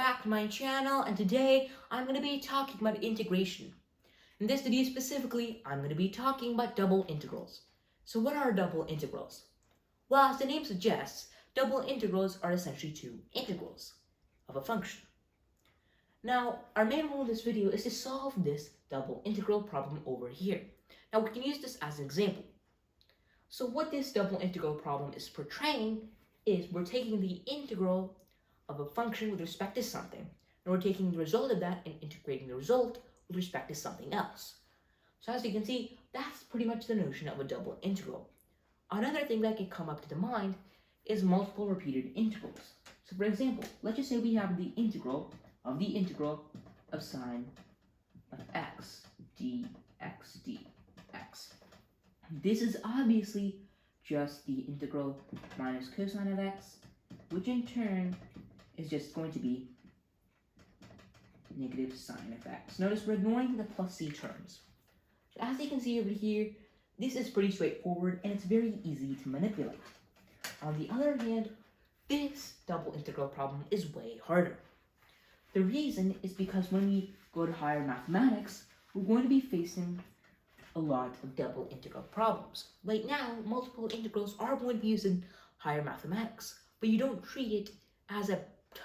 back to my channel, and today I'm going to be talking about integration. In this video specifically, I'm going to be talking about double integrals. So what are double integrals? Well, as the name suggests, double integrals are essentially two integrals of a function. Now, our main goal in this video is to solve this double integral problem over here. Now, we can use this as an example. So what this double integral problem is portraying is we're taking the integral of a function with respect to something, and we're taking the result of that and integrating the result with respect to something else. So as you can see, that's pretty much the notion of a double integral. Another thing that can come up to the mind is multiple repeated integrals. So for example, let's just say we have the integral of sine of x dx dx. This is obviously just the integral minus cosine of x, which in turn is just going to be negative sine of x. Notice we're ignoring the plus c terms. So as you can see over here, this is pretty straightforward and it's very easy to manipulate. On the other hand, this double integral problem is way harder. The reason is because when we go to higher mathematics, we're going to be facing a lot of double integral problems. Right now, multiple integrals are going to be used in higher mathematics, but you don't treat it as a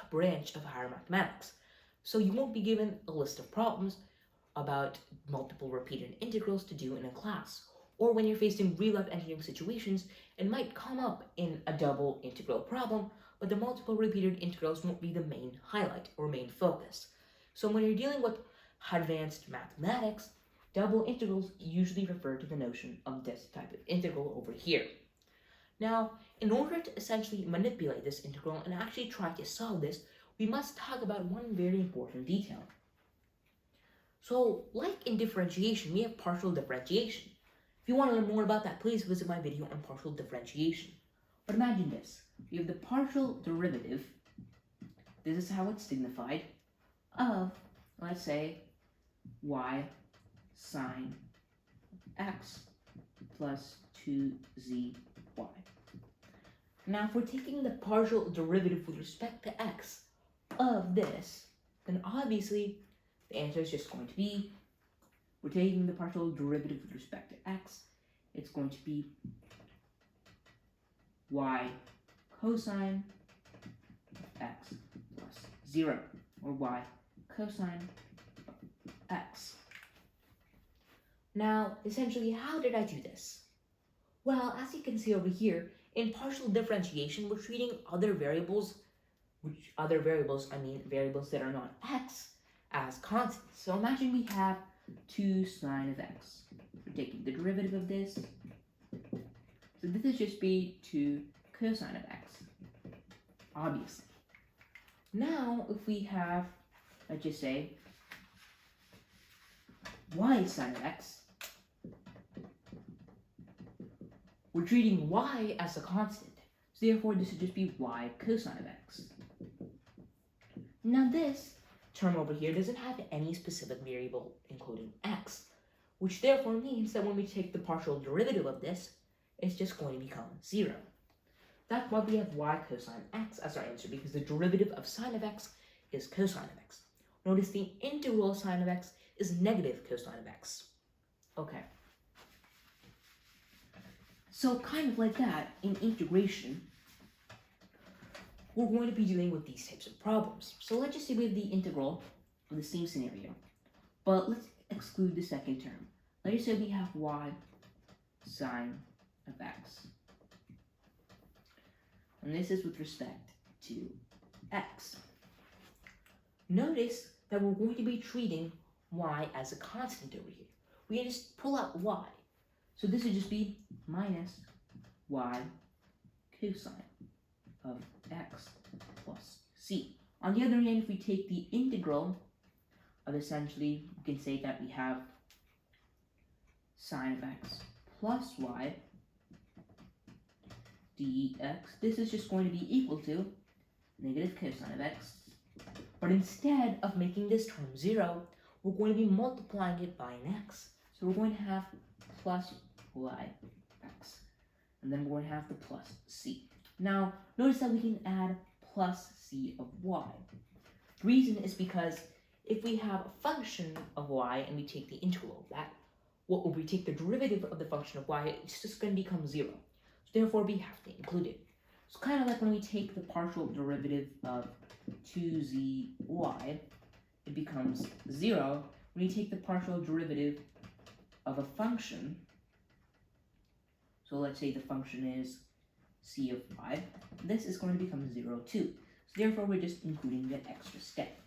branch of higher mathematics. So you won't be given a list of problems about multiple repeated integrals to do in a class. Or when you're facing real-life engineering situations, it might come up in a double integral problem, but the multiple repeated integrals won't be the main highlight or main focus. So when you're dealing with advanced mathematics, double integrals usually refer to the notion of this type of integral over here. Now, in order to essentially manipulate this integral and actually try to solve this, we must talk about one very important detail. So, like in differentiation, we have partial differentiation. If you want to learn more about that, please visit my video on partial differentiation. But imagine this. We have the partial derivative, this is how it's signified, of, let's say, y sine x plus 2zy. Now, if we're taking the partial derivative with respect to x of this, then obviously the answer is just going to be, we're taking the partial derivative with respect to x, it's going to be y cosine of x plus 0, or y cosine of x. Now, essentially, how did I do this? Well, as you can see over here, in partial differentiation, we're treating other variables, I mean variables that are not x, as constants. So imagine we have 2 sine of x. We're taking the derivative of this. So this is just be 2 cosine of x, obviously. Now, if we have, let's just say, y sine of x, we're treating y as a constant. So therefore, this would just be y cosine of x. Now this term over here doesn't have any specific variable including x, which therefore means that when we take the partial derivative of this, it's just going to become 0. That's why we have y cosine x as our answer, because the derivative of sine of x is cosine of x. Notice the integral of sine of x is negative cosine of x. Okay. So kind of like that, in integration, we're going to be dealing with these types of problems. So let's just say we have the integral of the same scenario, but let's exclude the second term. Let's just say we have y sine of x. And this is with respect to x. Notice that we're going to be treating y as a constant over here. We can just pull out y. So this would just be minus y cosine of x plus c. On the other hand, if we take the integral of essentially, we can say that we have sine of x plus y dx, this is just going to be equal to negative cosine of x. But instead of making this term 0, we're going to be multiplying it by an x. So we're going to have plus y x. And then we're going to have the plus c. Now, notice that we can add plus c of y. The reason is because if we have a function of y and we take the integral of that, what will we take the derivative of the function of y, it's just going to become 0. So therefore we have to include it. It's kind of like when we take the partial derivative of 2zy, it becomes 0. When you take the partial derivative of a function, so let's say the function is c of 5, this is going to become 0 too. So therefore we're just including that extra step.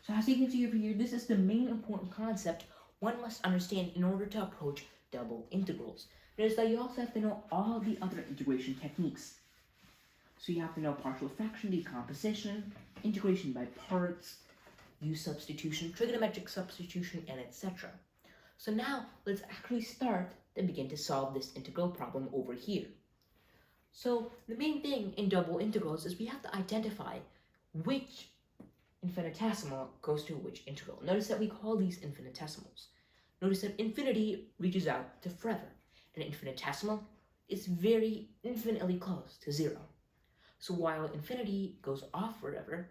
So as you can see over here, this is the main important concept one must understand in order to approach double integrals. Notice that you also have to know all the other integration techniques. So you have to know partial fraction decomposition, integration by parts, u substitution, trigonometric substitution, and etc. So now let's actually start and begin to solve this integral problem over here. So the main thing in double integrals is we have to identify which infinitesimal goes to which integral. Notice that we call these infinitesimals. Notice that infinity reaches out to forever, and infinitesimal is very infinitely close to 0. So while infinity goes off forever,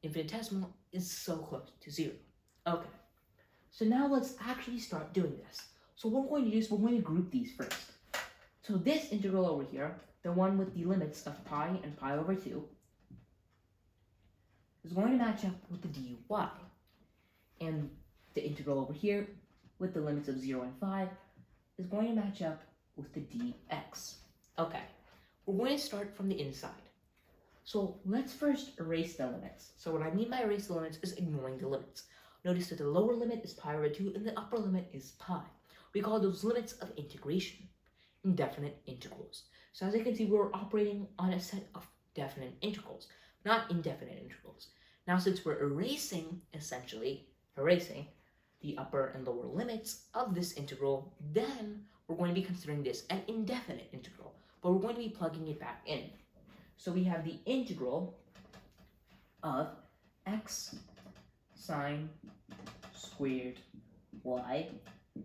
infinitesimal is so close to 0. Okay, so now let's actually start doing this. So what we're going to do is we're going to group these first. So this integral over here, the one with the limits of pi and pi over 2, is going to match up with the dy. And the integral over here, with the limits of 0 and 5, is going to match up with the dx. Okay, we're going to start from the inside. So let's first erase the limits. So what I mean by erase the limits is ignoring the limits. Notice that the lower limit is pi over 2 and the upper limit is pi. We call those limits of integration indefinite integrals. So as you can see, we're operating on a set of definite integrals, not indefinite integrals. Now since we're essentially erasing the upper and lower limits of this integral, then we're going to be considering this an indefinite integral, but we're going to be plugging it back in. So we have the integral of x sine squared y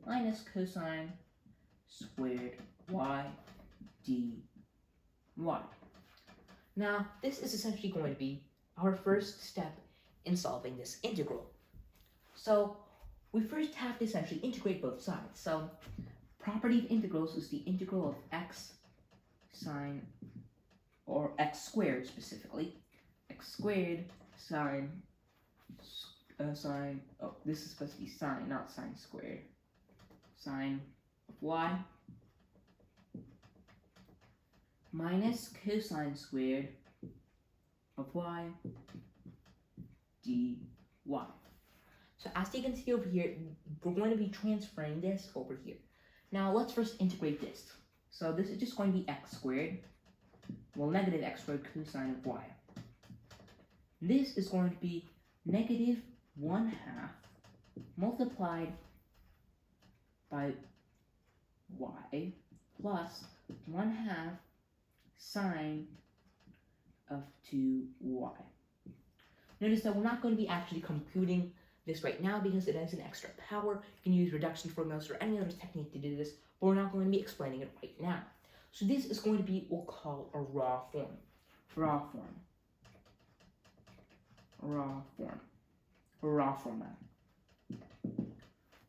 minus cosine squared y dy. Now, this is essentially going to be our first step in solving this integral. So we first have to essentially integrate both sides. So property of integrals is the integral of x sine, or x squared specifically, x squared sine, oh, this is supposed to be sine, not sine squared, sine of y minus cosine squared of y dy. So as you can see over here, we're going to be transferring this over here. Now let's first integrate this. So this is just going to be x squared, well, negative x squared cosine of y. This is going to be negative 1/2 multiplied by y plus 1/2 sine of 2y. Notice that we're not going to be actually computing this right now because it has an extra power. You can use reduction formulas or any other technique to do this, but we're not going to be explaining it right now. So this is going to be what we'll call a raw form. Raw format.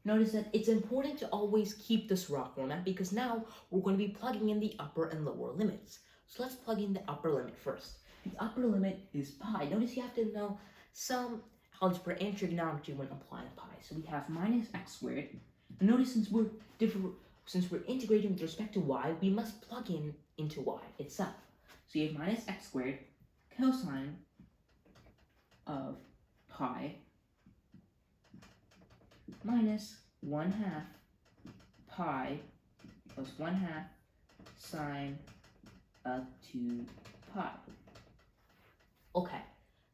Notice that it's important to always keep this raw format because now we're going to be plugging in the upper and lower limits. So let's plug in the upper limit first. The upper limit is pi. Notice you have to know some algebra and trigonometry when applying pi. So we have minus x squared. And notice since we're integrating with respect to y, we must plug in into y itself. So you have minus x squared cosine of pi minus 1/2 pi plus 1/2 sine of 2 pi. Okay,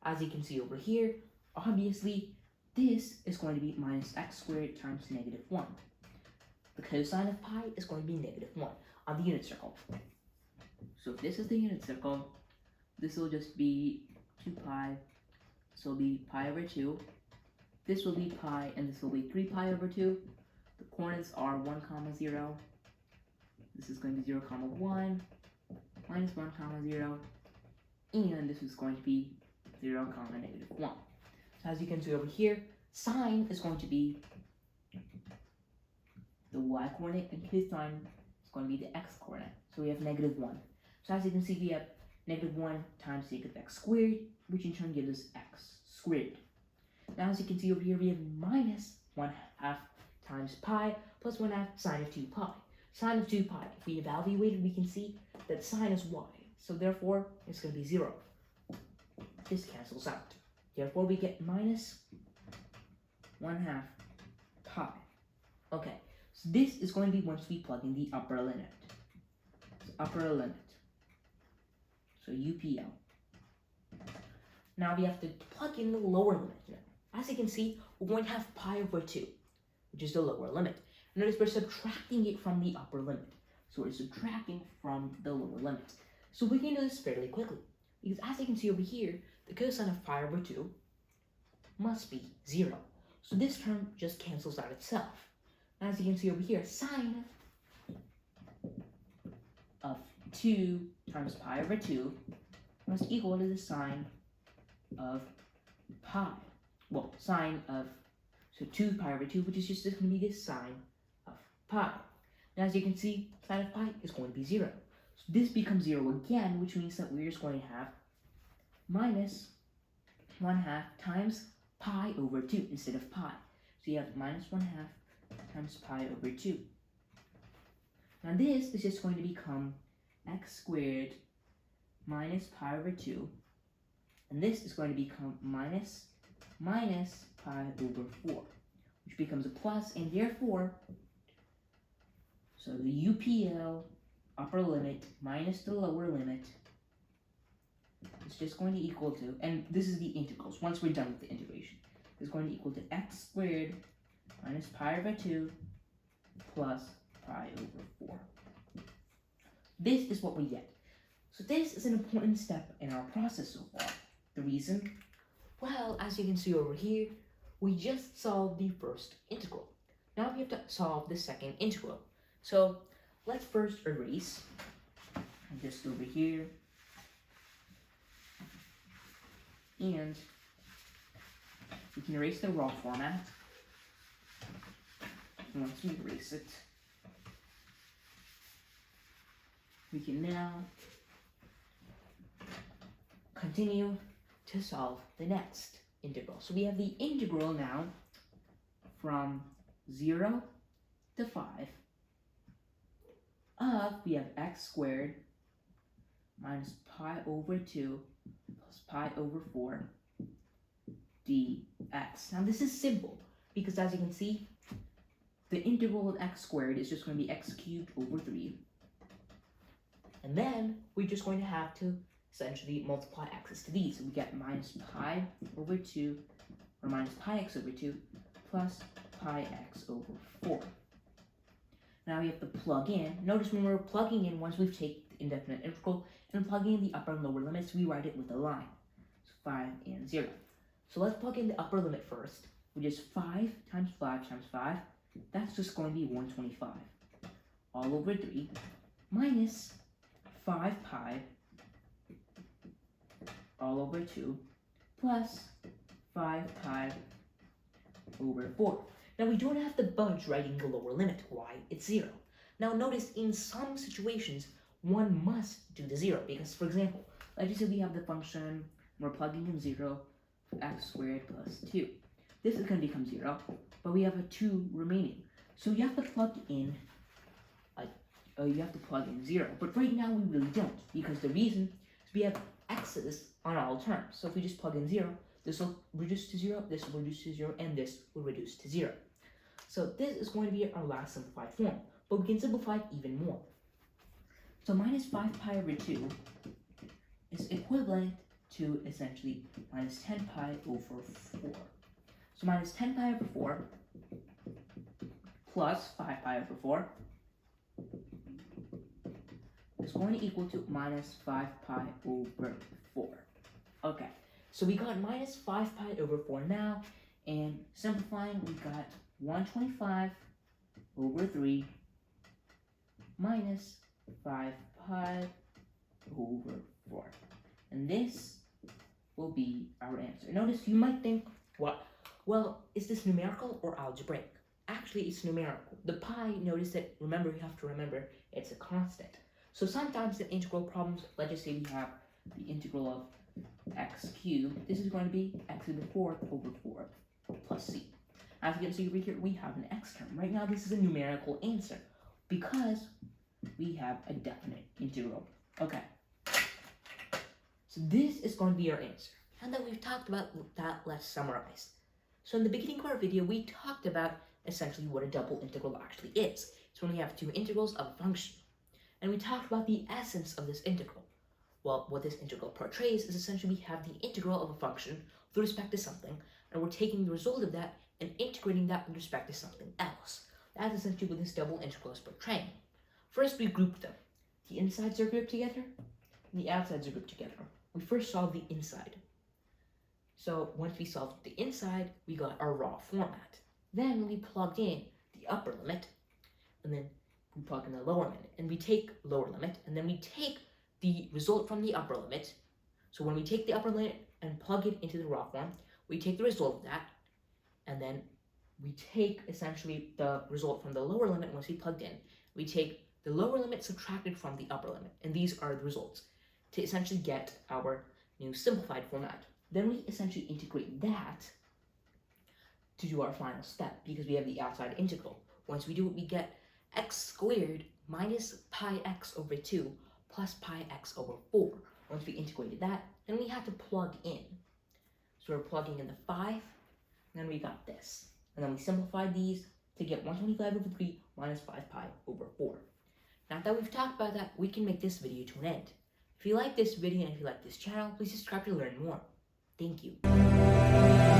as you can see over here, obviously this is going to be minus x squared times negative 1. The cosine of pi is going to be negative 1 on the unit circle. So if this is the unit circle, this will just be 2 pi. This will be pi over 2. This will be pi, and this will be 3 pi over 2. The coordinates are 1, 0. This is going to be 0, 1, minus 1, 0. And this is going to be 0, negative 1. So So as you can see over here, sine is going to be the y coordinate, and cosine is going to be the x coordinate. So we have -1. So as you can see, we have -1 times sec of x squared, which in turn gives us x squared. Now as you can see over here, we have -1/2 times pi plus 1/2 sine of 2 pi. Sine of 2 pi, if we evaluate it, we can see that sine is y. So therefore, it's going to be 0. This cancels out. Therefore, we get -1/2 pi. Okay, so this is going to be once we plug in the upper limit. So upper limit. So UPL. Now we have to plug in the lower limit. As you can see, we're going to have pi over 2, which is the lower limit. Notice we're subtracting it from the upper limit. So we're subtracting from the lower limit. So we can do this fairly quickly. Because as you can see over here, the cosine of pi over 2 must be 0. So this term just cancels out itself. As you can see over here, sine of 2 times pi over 2 must equal to the sine of pi. Well, sine of, so 2 pi over 2, which is just going to be the sine of pi. Now, as you can see, sine of pi is going to be 0. So this becomes 0 again, which means that we're just going to have -1/2 times pi over 2 instead of pi. So you have -1/2 times pi over 2. Now this is just going to become x squared minus pi over 2. And this is going to become minus pi over 4, which becomes a plus, and therefore, so the UPL upper limit minus the lower limit is just going to equal to, and this is the integrals, once we're done with the integration, is going to equal to x squared minus pi over 2 plus pi over 4. This is what we get. So this is an important step in our process so far. The reason? Well, as you can see over here, we just solved the first integral. Now we have to solve the second integral. So let's first erase just over here. And we can erase the raw format. Once we erase it, we can now continue to solve the next integral. So we have the integral now from 0 to 5 of, we have x squared minus pi over 2 plus pi over 4 dx. Now this is simple because as you can see, the integral of x squared is just going to be x cubed over 3. And then we're just going to have to essentially multiply x's to these. So we get minus pi over 2, or minus pi x over 2, plus pi x over 4. Now we have to plug in. Notice when we're plugging in, once we've taken the indefinite integral and plugging in the upper and lower limits, we write it with a line. So 5 and 0. So let's plug in the upper limit first, which is 5 times 5 times 5. That's just going to be 125 all over 3 minus 5 pi all over 2 plus 5 pi over 4. Now we don't have to budge writing the lower limit. Why? It's 0. Now notice in some situations, one must do the 0 because, for example, let's just say we have the function, we're plugging in 0, x squared plus 2. This is going to become 0, but we have a 2 remaining. So you have to plug in, you have to plug in 0. But right now we really don't, because the reason is we have x's on all terms. So if we just plug in 0, this will reduce to 0, this will reduce to 0, and this will reduce to 0. So this is going to be our last simplified form, but we can simplify it even more. So minus 5 pi over 2 is equivalent to essentially minus 10 pi over 4. So minus 10 pi over 4 plus 5 pi over 4 is going to equal to minus 5 pi over 4. Okay, so we got minus 5 pi over 4 now, and simplifying, we got 125 over 3 minus 5 pi over 4. And this will be our answer. Notice you might think, What? Well, is this numerical or algebraic? Actually, it's numerical. The pi, notice that, remember, you have to remember, it's a constant. So sometimes in integral problems, let's just say we have the integral of x cubed. This is going to be x to the 4th over 4 plus c. As you can see over here, we have an x term. Right now, this is a numerical answer because we have a definite integral. Okay. So this is going to be our answer. And that we've talked about that, let's summarize. So in the beginning of our video, we talked about essentially what a double integral actually is. It's when we have two integrals of a function. And we talked about the essence of this integral. Well, what this integral portrays is essentially we have the integral of a function with respect to something, and we're taking the result of that and integrating that with respect to something else. That's essentially what this double integral is portraying. First, we grouped them. The insides are grouped together, and the outsides are grouped together. We first solved the inside. So once we solved the inside, we got our raw format. Then we plugged in the upper limit, and then we plug in the lower limit, and we take lower limit, and then we take the result from the upper limit. So when we take the upper limit and plug it into the raw form, we take the result of that, and then we take essentially the result from the lower limit once we plugged in. We take the lower limit subtracted from the upper limit, and these are the results to essentially get our new simplified format. Then we essentially integrate that to do our final step because we have the outside integral. Once we do it, we get x squared minus pi x over 2 plus pi x over 4. Once we integrated that, then we have to plug in. So we're plugging in the 5, and then we got this. And then we simplified these to get 125 over 3 minus 5 pi over 4. Now that we've talked about that, we can make this video to an end. If you like this video and if you like this channel, please subscribe to learn more. Thank you.